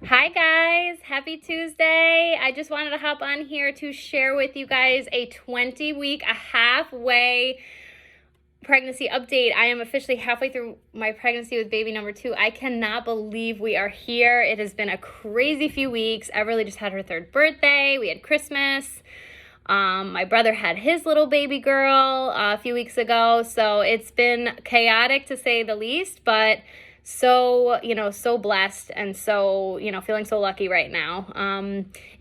Hi guys, happy Tuesday. I just wanted to hop on here to share with you guys a 20-week, a halfway pregnancy update. I am officially halfway through my pregnancy with baby number 2. I cannot believe we are here. It has been a crazy few weeks. Everly just had her 3rd birthday. We had Christmas. My brother had his little baby girl a few weeks ago. So it's been chaotic to say the least, but so blessed and feeling so lucky right now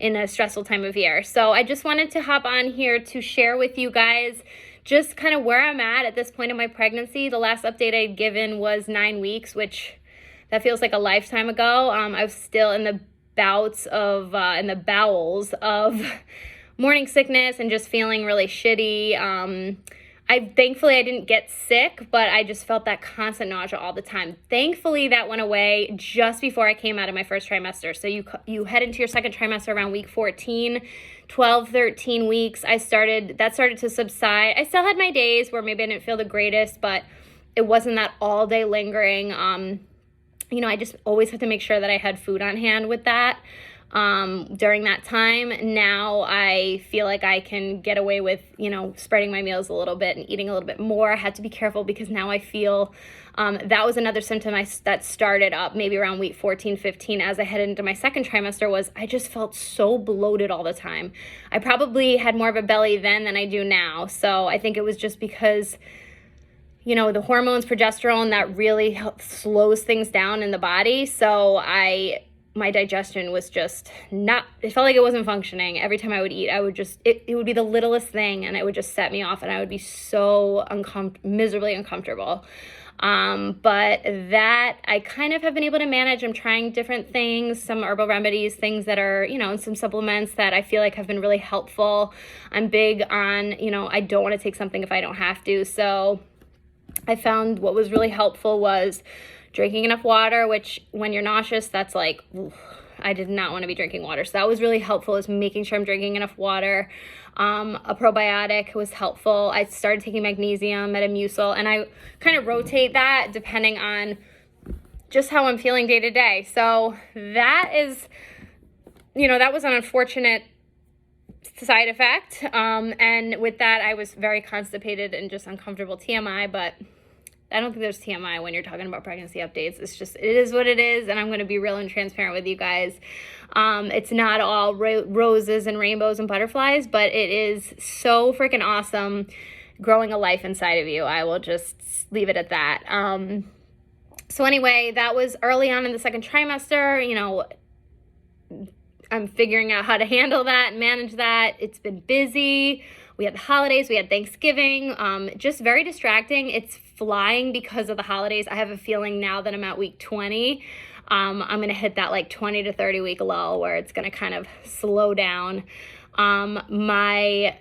in a stressful time of year. So I just wanted to hop on here to share with you guys just kind of where I'm at this point in my pregnancy. The last update I'd given was 9 weeks, which that feels like a lifetime ago. I was still in the bowels of morning sickness and just feeling really shitty. Thankfully I didn't get sick, but I just felt that constant nausea all the time. Thankfully that went away just before I came out of my first trimester. So you head into your second trimester around week 14, 12, 13 weeks. That started to subside. I still had my days where maybe I didn't feel the greatest, but it wasn't that all day lingering. I just always had to make sure that I had food on hand with that. During that time. Now I feel like I can get away with, spreading my meals a little bit and eating a little bit more. I had to be careful because now I feel that was another symptom that started up maybe around week 14, 15 as I headed into my second trimester was I just felt so bloated all the time. I probably had more of a belly then than I do now. So I think it was just because the hormones, progesterone, that really slows things down in the body. So my digestion was just it felt like it wasn't functioning. Every time I would eat, it would be the littlest thing and it would just set me off and I would be so miserably uncomfortable. But that I kind of have been able to manage. I'm trying different things, some herbal remedies, things that are, and some supplements that I feel like have been really helpful. I'm big on, I don't want to take something if I don't have to. So I found what was really helpful was drinking enough water, which when you're nauseous, that's like, I did not want to be drinking water. So that was really helpful, is making sure I'm drinking enough water. A probiotic was helpful. I started taking magnesium, Metamucil, and I kind of rotate that depending on just how I'm feeling day to day. So that is, that was an unfortunate side effect. And with that, I was very constipated and just uncomfortable. TMI, but I don't think there's TMI when you're talking about pregnancy updates. It is what it is, and I'm going to be real and transparent with you guys. It's not all roses and rainbows and butterflies, but it is so freaking awesome growing a life inside of you. I will just leave it at that. So anyway, that was early on in the second trimester. I'm figuring out how to handle that and manage that. It's been busy. We had the holidays, we had Thanksgiving, just very distracting. It's flying because of the holidays. I have a feeling now that I'm at week 20, I'm going to hit that like 20 to 30 week lull where it's going to kind of slow down. Thankfully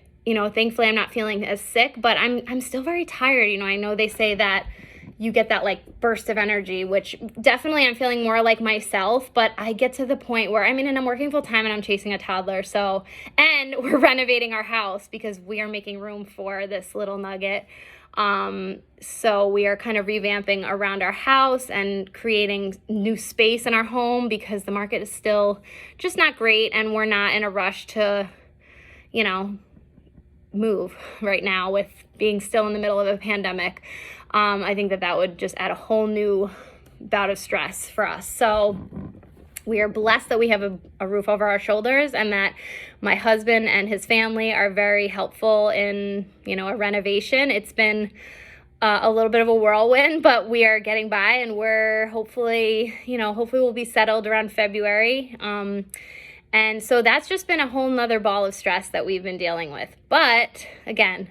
I'm not feeling as sick, but I'm still very tired. I know they say that you get that like burst of energy, which definitely I'm feeling more like myself, but I get to the point where and I'm working full time and I'm chasing a toddler. And we're renovating our house because we are making room for this little nugget. So we are kind of revamping around our house and creating new space in our home because the market is still just not great and we're not in a rush to, move right now with being still in the middle of a pandemic. I think that would just add a whole new bout of stress for us. So we are blessed that we have a roof over our shoulders and that my husband and his family are very helpful in, a renovation. It's been a little bit of a whirlwind, but we are getting by and we're hopefully we'll be settled around February. And so that's just been a whole nother ball of stress that we've been dealing with. But again,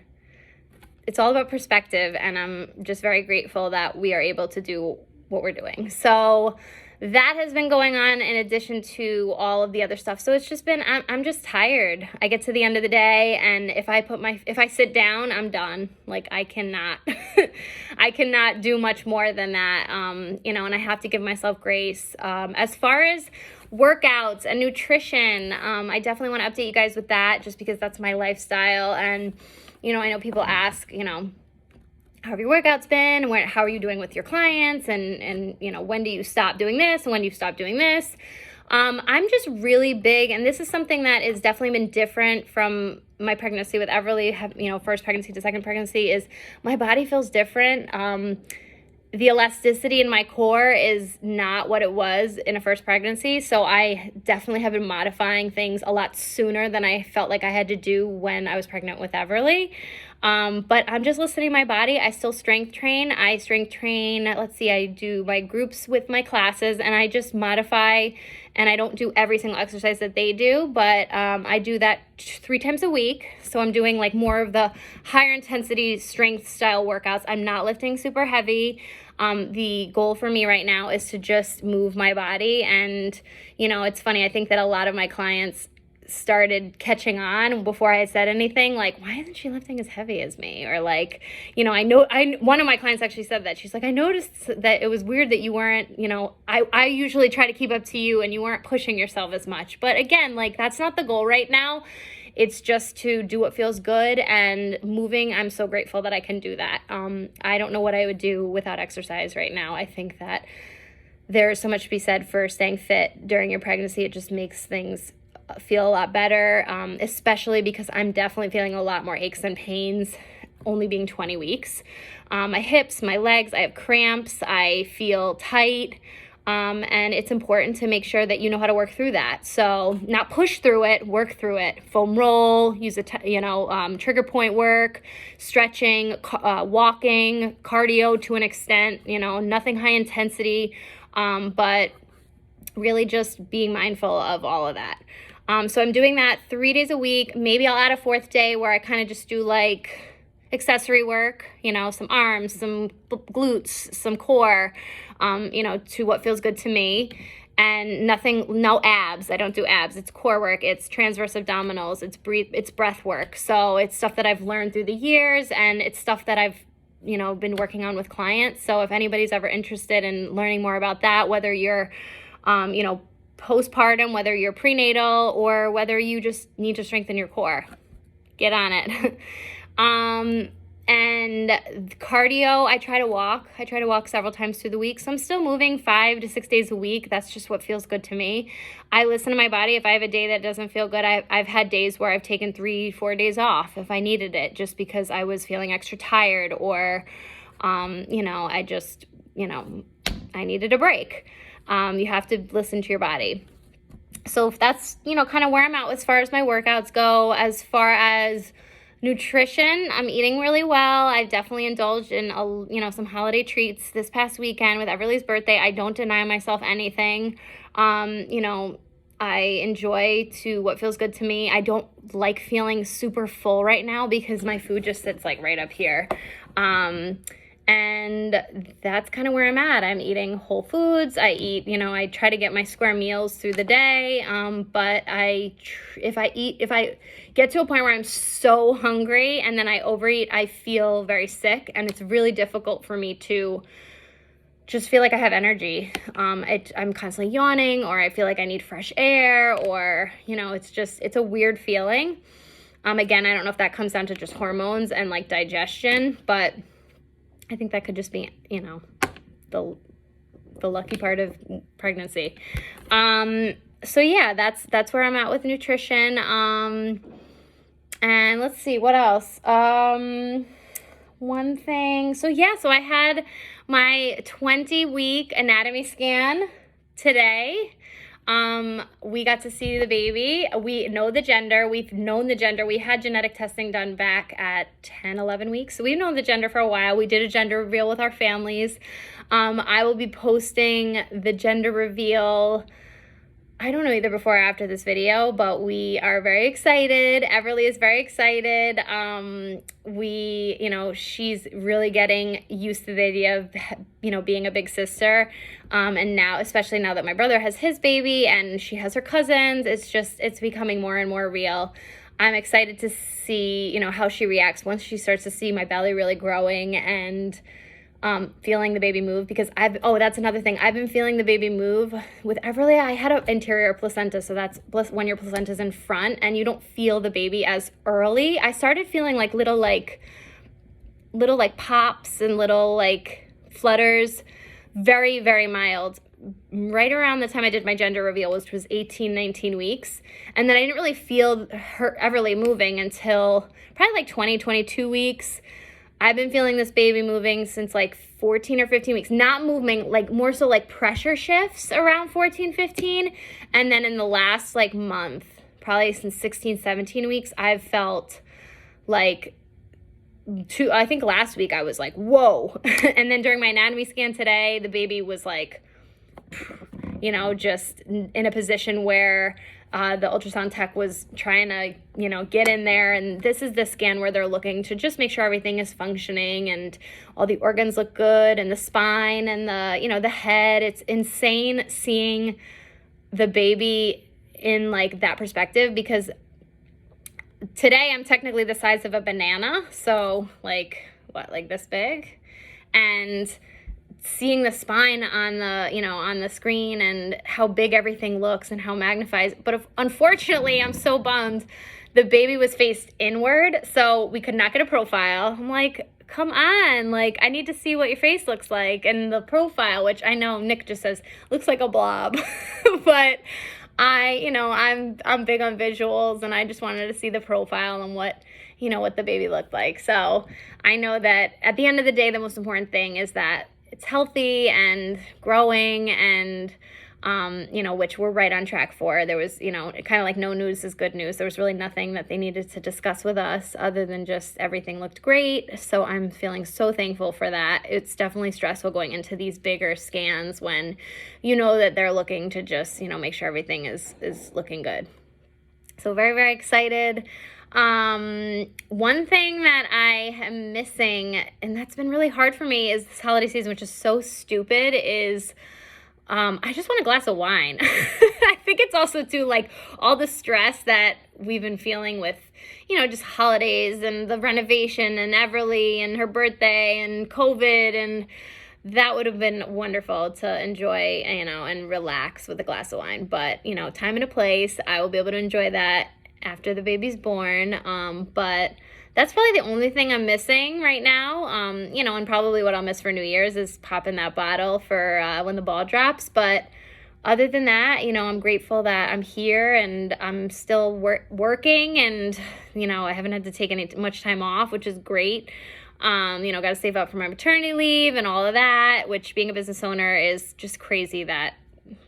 it's all about perspective, and I'm just very grateful that we are able to do what we're doing. So that has been going on in addition to all of the other stuff. So it's just been, I'm just tired. I get to the end of the day, and if I sit down, I'm done. Like I cannot do much more than that. And I have to give myself grace. As far as workouts and nutrition, I definitely want to update you guys with that just because that's my lifestyle. And, I know people ask, how have your workouts been? How are you doing with your clients? And when do you stop doing this? And when do you stop doing this? I'm just really big, and this is something that has definitely been different from my pregnancy with Everly, first pregnancy to second pregnancy, is my body feels different. The elasticity in my core is not what it was in a first pregnancy. So I definitely have been modifying things a lot sooner than I felt like I had to do when I was pregnant with Everly. But I'm just listening to my body. I still strength train. I do my groups with my classes, and I just modify, and I don't do every single exercise that they do, but I do that 3 times a week. So I'm doing like more of the higher intensity strength style workouts. I'm not lifting super heavy. The goal for me right now is to just move my body. And, it's funny. I think that a lot of my clients started catching on before I had said anything, like, why isn't she lifting as heavy as me? Or like, one of my clients actually said that. She's like, I noticed that it was weird that you weren't, I usually try to keep up to you and you weren't pushing yourself as much. But again, like, that's not the goal right now. It's just to do what feels good, and moving, I'm so grateful that I can do that. I don't know what I would do without exercise right now. I think that there's so much to be said for staying fit during your pregnancy. It just makes things feel a lot better, especially because I'm definitely feeling a lot more aches and pains only being 20 weeks. My hips, my legs, I have cramps, I feel tight. And it's important to make sure that you know how to work through that. So not push through it, work through it. Foam roll, use trigger point work, stretching, walking, cardio to an extent, nothing high intensity, but really just being mindful of all of that. So I'm doing that 3 days a week. Maybe I'll add a 4th day where I kind of just do like accessory work, some arms, some glutes, some core, to what feels good to me. And no abs. I don't do abs. It's core work. It's transverse abdominals. It's breath work. So it's stuff that I've learned through the years, and it's stuff that I've, been working on with clients. So if anybody's ever interested in learning more about that, whether you're, postpartum, whether you're prenatal, or whether you just need to strengthen your core, get on it. And cardio, I try to walk several times through the week. So I'm still moving 5 to 6 days a week. That's just what feels good to me. I listen to my body. If I have a day that doesn't feel good, I've had days where I've taken 3-4 days off if I needed it, just because I was feeling extra tired, or, I just, I needed a break. You have to listen to your body. So that's, kind of where I'm at as far as my workouts go. As far as nutrition, I'm eating really well. I've definitely indulged in, some holiday treats this past weekend with Everly's birthday. I don't deny myself anything. I enjoy to what feels good to me. I don't like feeling super full right now because my food just sits like right up here. And that's kind of where I'm at. I'm eating whole foods. I eat, I try to get my square meals through the day. But if I get to a point where I'm so hungry and then I overeat, I feel very sick, and it's really difficult for me to just feel like I have energy. I'm constantly yawning, or I feel like I need fresh air, or, it's a weird feeling. Again, I don't know if that comes down to just hormones and like digestion, but I think that could just be, the lucky part of pregnancy. So yeah, that's where I'm at with nutrition. And let's see, what else? One thing. So I had my 20-week anatomy scan today. We got to see the baby. We know the gender. We've known the gender. We had genetic testing done back at 10, 11 weeks. So we've known the gender for a while. We did a gender reveal with our families. I will be posting the gender reveal, I don't know, either before or after this video, but we are very excited. Everly is very excited. She's really getting used to the idea of, being a big sister. And now, especially now that my brother has his baby and she has her cousins, it's becoming more and more real. I'm excited to see, how she reacts once she starts to see my belly really growing and feeling the baby move, because that's another thing. I've been feeling the baby move with Everly. I had an interior placenta, so that's when your placenta's in front and you don't feel the baby as early. I started feeling like little pops and little like flutters, very, very mild. right around the time I did my gender reveal, which was 18, 19 weeks. And then I didn't really feel her Everly moving until probably like 20, 22 weeks. I've been feeling this baby moving since like 14 or 15 weeks, not moving, like more so like pressure shifts around 14, 15. And then in the last like month, probably since 16, 17 weeks, I've felt like I think last week I was like, whoa. And then during my anatomy scan today, the baby was like, you know, just in a position where the ultrasound tech was trying to, you know, get in there. And this is the scan where they're looking to just make sure everything is functioning and all the organs look good and the spine and the, you know, the head. It's insane seeing the baby in like that perspective, because today I'm technically the size of a banana. So like what, like this big? And seeing the spine on the, you know, on the screen and how big everything looks and how magnified. But unfortunately, I'm so bummed. The baby was faced inward, so we could not get a profile. I'm like, come on, like I need to see what your face looks like. And the profile, which I know Nick just says, looks like a blob. But you know, I'm big on visuals, and I just wanted to see the profile and what, you know, what the baby looked like. So I know that at the end of the day, the most important thing is that it's healthy and growing, and you know, which we're right on track for. There was, you know, kind of like no news is good news. There was really nothing that they needed to discuss with us other than just everything looked great. So I'm feeling so thankful for that. It's definitely stressful going into these bigger scans when you know that they're looking to just, you know, make sure everything is looking good. So very, very excited. One thing that I am missing, and that's been really hard for me, is this holiday season, which is so stupid, is I just want a glass of wine. I think it's also too, like, all the stress that we've been feeling with, you know, just holidays and the renovation and Everly and her birthday and COVID, and that would have been wonderful to enjoy, you know, and relax with a glass of wine. But, you know, time and a place, I will be able to enjoy that after the baby's born. But that's probably the only thing I'm missing right now. You know, and probably what I'll miss for New Year's is popping that bottle for when the ball drops. But other than that, you know, I'm grateful that I'm here and I'm still working, and, you know, I haven't had to take much time off, which is great. You know, got to save up for my maternity leave and all of that, which being a business owner is just crazy that,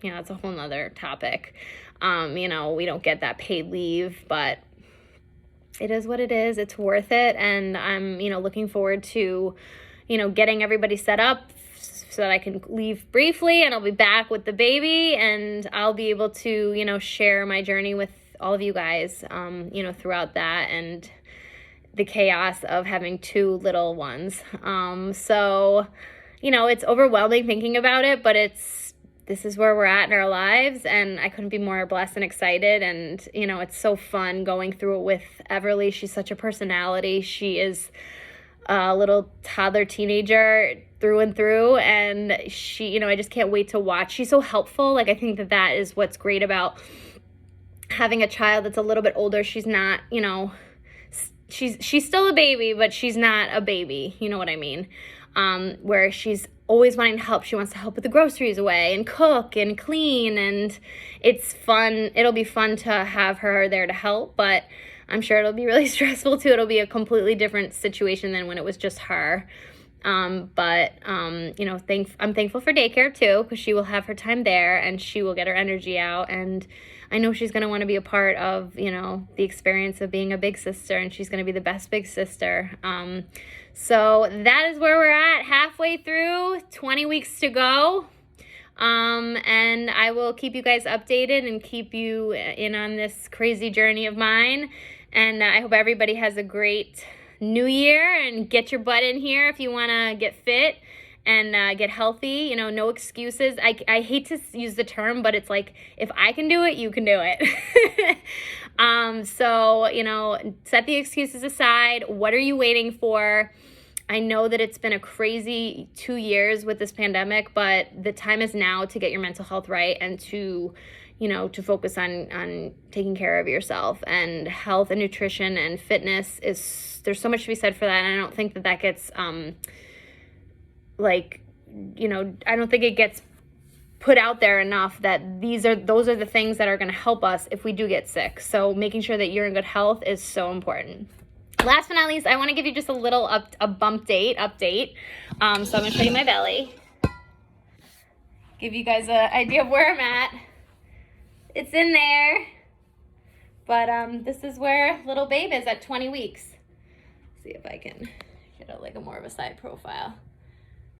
you know, it's a whole nother topic. You know, we don't get that paid leave, but it is what it is. It's worth it. And I'm, you know, looking forward to, you know, getting everybody set up so that I can leave briefly, and I'll be back with the baby, and I'll be able to, you know, share my journey with all of you guys, you know, throughout that and the chaos of having two little ones. So, you know, it's overwhelming thinking about it, but this is where we're at in our lives, and I couldn't be more blessed and excited. And, you know, it's so fun going through it with Everly. She's such a personality. She is a little toddler teenager through and through, and she, you know, I just can't wait to watch. She's so helpful. Like, I think that is what's great about having a child that's a little bit older. She's not, you know, she's still a baby, but she's not a baby. You know what I mean? Where she's always wanting to help. She wants to help with the groceries away and cook and clean, and it's fun. It'll be fun to have her there to help, but I'm sure it'll be really stressful too. It'll be a completely different situation than when it was just her. But you know, I'm thankful for daycare too, because she will have her time there and she will get her energy out, and I know she's going to want to be a part of, you know, the experience of being a big sister, and she's going to be the best big sister. So that is where we're at, halfway through, 20 weeks to go. And I will keep you guys updated and keep you in on this crazy journey of mine. And I hope everybody has a great new year, and get your butt in here if you want to get fit and get healthy. You know, no excuses. I hate to use the term, but it's like, if I can do it, you can do it. So, you know, set the excuses aside. What are you waiting for? I know that it's been a crazy 2 years with this pandemic, but the time is now to get your mental health right and to, you know, to focus on taking care of yourself. And health and nutrition and fitness there's so much to be said for that. And I don't think that gets, like, you know, I don't think it gets put out there enough that those are the things that are going to help us if we do get sick. So making sure that you're in good health is so important. Last but not least, I want to give you just a little update. So I'm going to show you my belly. Give you guys an idea of where I'm at. It's in there. But this is where little babe is at 20 weeks. See if I can get like a more of a side profile.